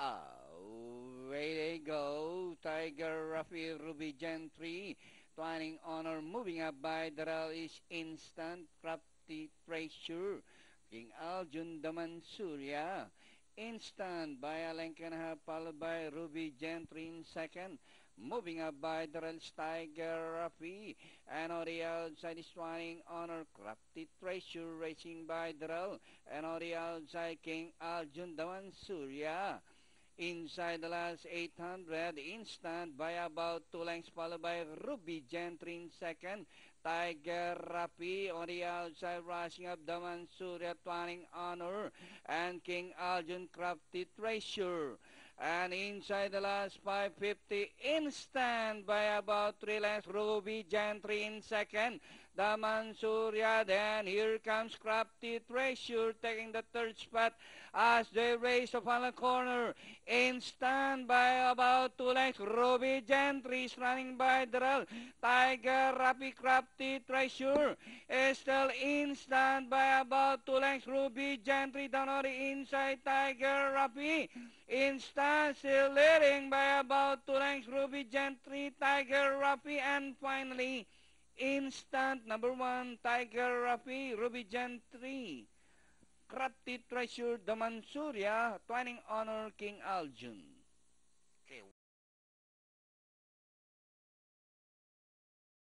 Away they go. Tiger Rafi Ruby Gentry. Twining Honor moving up by Daral is Instant Crafty Treasure. King Aljun Daman Surya. Instant by Alenkanaha followed by Ruby Gentry in second. Moving up by Darrell's Tiger Rafi. And on the outside is Twining Honor Crafty Treasure racing by Darrell. And on the outside King Aljun Daman Surya. Inside the last 800, Instant by about 2 lengths, followed by Ruby Gentry in second. Tiger Rapi on the outside, rushing up Daman Surya, Twining Honor, and King Aljun Crafty Treasure. And inside the last 550, Instant by about 3 lengths, Ruby Gentry in second. Daman Surya, then here comes Crafty Treasure taking the third spot as they race the final corner. Instant by about 2 lengths, Ruby Gentry is running by Darrell. Tiger Rapi Crafty Treasure is still Instant by about 2 lengths, Ruby Gentry down on the inside, Tiger Rapi. Instant still leading by about 2 lengths, Ruby Gentry, Tiger Rapi, and finally Instant number 1, Tiger Rafi, Ruby Gentry, Crafty Treasure, Daman Surya, Twining Honor, King Aljun.